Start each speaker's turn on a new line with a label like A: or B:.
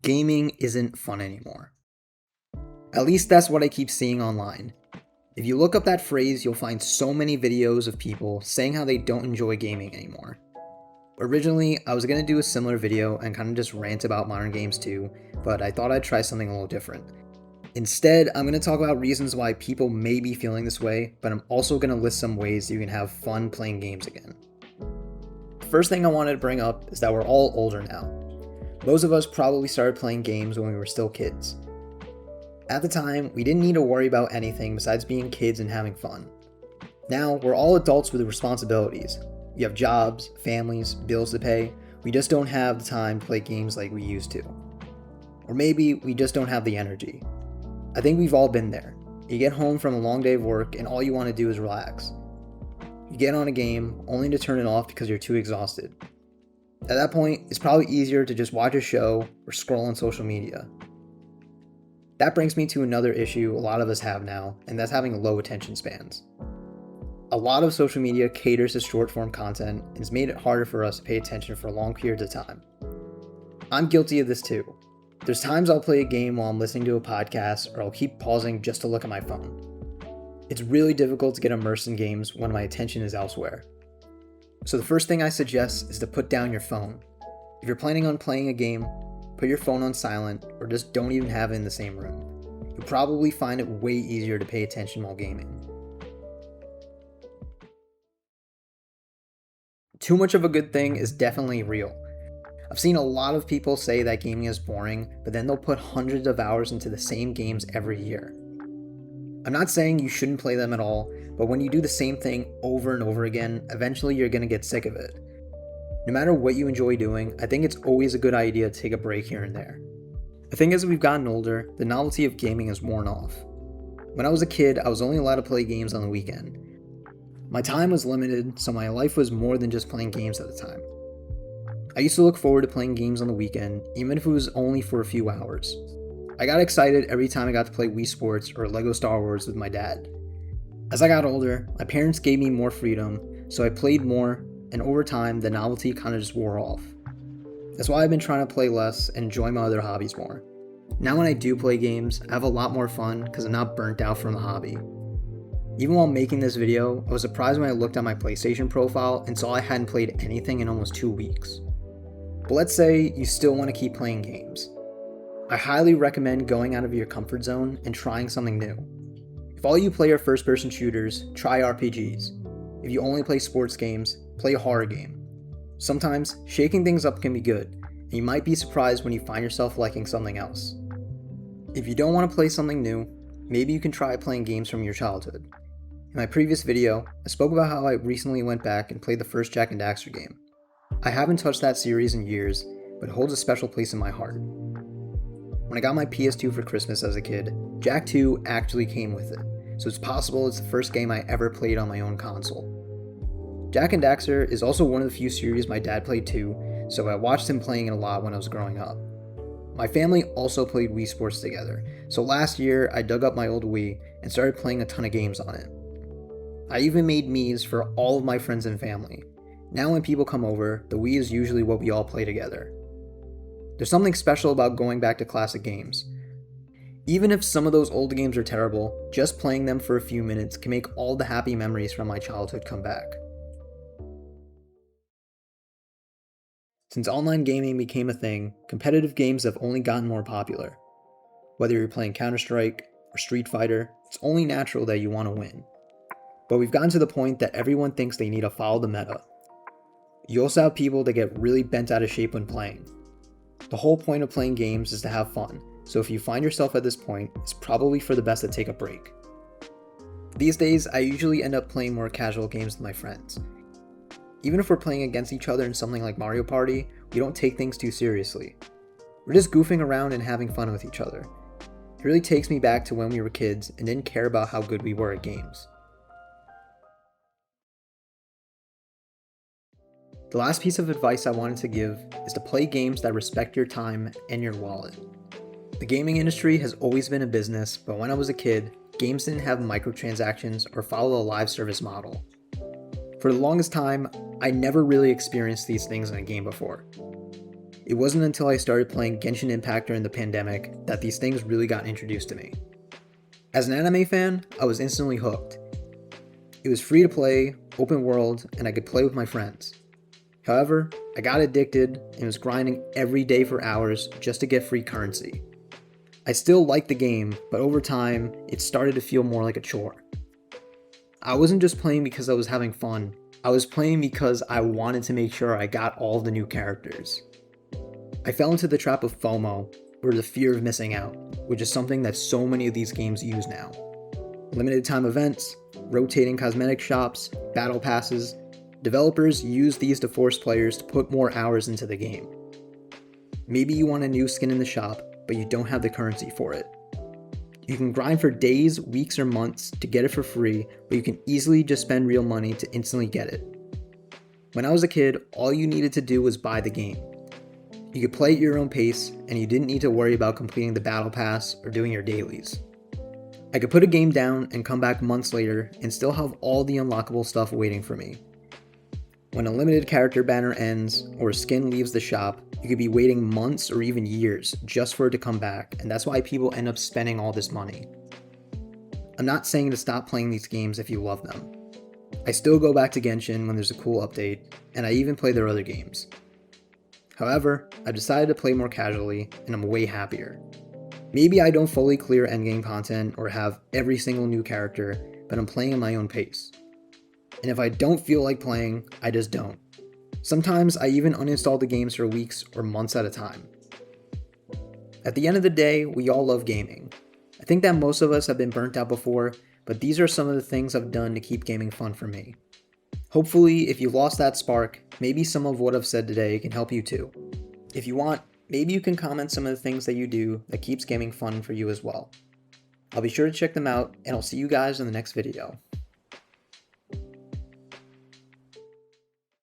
A: gaming isn't fun anymore. At least that's what I keep seeing online. If you look up that phrase, you'll find so many videos of people saying how they don't enjoy gaming anymore. Originally, I was going to do a similar video and kind of just rant about modern games too, but I thought I'd try something a little different. Instead, I'm going to talk about reasons why people may be feeling this way, but I'm also going to list some ways you can have fun playing games again. The first thing I wanted to bring up is that we're all older now. Most of us probably started playing games when we were still kids. At the time, we didn't need to worry about anything besides being kids and having fun. Now, we're all adults with responsibilities. We have jobs, families, bills to pay. We just don't have the time to play games like we used to. Or maybe we just don't have the energy. I think we've all been there. You get home from a long day of work and all you want to do is relax. You get on a game only to turn it off because you're too exhausted. At that point, it's probably easier to just watch a show or scroll on social media. That brings me to another issue a lot of us have now, and that's having low attention spans. A lot of social media caters to short form content and has made it harder for us to pay attention for long periods of time. I'm guilty of this too. There's times I'll play a game while I'm listening to a podcast, or I'll keep pausing just to look at my phone. It's really difficult to get immersed in games when my attention is elsewhere. So the first thing I suggest is to put down your phone. If you're planning on playing a game, put your phone on silent or just don't even have it in the same room. You'll probably find it way easier to pay attention while gaming. Too much of a good thing is definitely real. I've seen a lot of people say that gaming is boring, but then they'll put hundreds of hours into the same games every year. I'm not saying you shouldn't play them at all, but when you do the same thing over and over again, eventually you're going to get sick of it. No matter what you enjoy doing, I think it's always a good idea to take a break here and there. I think as we've gotten older, the novelty of gaming has worn off. When I was a kid, I was only allowed to play games on the weekend. My time was limited, so my life was more than just playing games at the time. I used to look forward to playing games on the weekend, even if it was only for a few hours. I got excited every time I got to play Wii Sports or Lego Star Wars with my dad. As I got older, my parents gave me more freedom, so I played more, and over time, the novelty kind of just wore off. That's why I've been trying to play less and enjoy my other hobbies more. Now when I do play games, I have a lot more fun because I'm not burnt out from the hobby. Even while making this video, I was surprised when I looked at my PlayStation profile and saw I hadn't played anything in almost 2 weeks. But let's say you still want to keep playing games. I highly recommend going out of your comfort zone and trying something new. If all you play are first-person shooters, try RPGs. If you only play sports games, play a horror game. Sometimes, shaking things up can be good, and you might be surprised when you find yourself liking something else. If you don't want to play something new, maybe you can try playing games from your childhood. In my previous video, I spoke about how I recently went back and played the first Jak and Daxter game. I haven't touched that series in years, but it holds a special place in my heart. When I got my PS2 for Christmas as a kid, Jak 2 actually came with it, so it's possible it's the first game I ever played on my own console. Jak and Daxter is also one of the few series my dad played too, so I watched him playing it a lot when I was growing up. My family also played Wii Sports together, so last year I dug up my old Wii and started playing a ton of games on it. I even made Miis for all of my friends and family. Now when people come over, the Wii is usually what we all play together. There's something special about going back to classic games. Even if some of those old games are terrible, just playing them for a few minutes can make all the happy memories from my childhood come back. Since online gaming became a thing, competitive games have only gotten more popular. Whether you're playing Counter-Strike or Street Fighter, it's only natural that you want to win. But we've gotten to the point that everyone thinks they need to follow the meta. You also have people that get really bent out of shape when playing. The whole point of playing games is to have fun, so if you find yourself at this point, it's probably for the best to take a break. These days, I usually end up playing more casual games with my friends. Even if we're playing against each other in something like Mario Party, we don't take things too seriously. We're just goofing around and having fun with each other. It really takes me back to when we were kids and didn't care about how good we were at games. The last piece of advice I wanted to give is to play games that respect your time and your wallet. The gaming industry has always been a business, but when I was a kid, games didn't have microtransactions or follow a live service model. For the longest time, I never really experienced these things in a game before. It wasn't until I started playing Genshin Impact during the pandemic that these things really got introduced to me. As an anime fan, I was instantly hooked. It was free to play, open world, and I could play with my friends. However, I got addicted and was grinding every day for hours just to get free currency. I still liked the game, but over time, it started to feel more like a chore. I wasn't just playing because I was having fun, I was playing because I wanted to make sure I got all the new characters. I fell into the trap of FOMO, or the fear of missing out, which is something that so many of these games use now. Limited time events, rotating cosmetic shops, battle passes, developers use these to force players to put more hours into the game. Maybe you want a new skin in the shop, but you don't have the currency for it. You can grind for days, weeks, or months to get it for free, but you can easily just spend real money to instantly get it. When I was a kid, all you needed to do was buy the game. You could play at your own pace, and you didn't need to worry about completing the battle pass or doing your dailies. I could put a game down and come back months later and still have all the unlockable stuff waiting for me. When a limited character banner ends or a skin leaves the shop, you could be waiting months or even years just for it to come back, and that's why people end up spending all this money. I'm not saying to stop playing these games if you love them. I still go back to Genshin when there's a cool update, and I even play their other games. However, I've decided to play more casually, and I'm way happier. Maybe I don't fully clear endgame content or have every single new character, but I'm playing at my own pace. And if I don't feel like playing, I just don't. Sometimes I even uninstall the games for weeks or months at a time. At the end of the day, we all love gaming. I think that most of us have been burnt out before, but these are some of the things I've done to keep gaming fun for me. Hopefully, if you lost that spark, maybe some of what I've said today can help you too. If you want, maybe you can comment some of the things that you do that keeps gaming fun for you as well. I'll be sure to check them out, and I'll see you guys in the next video.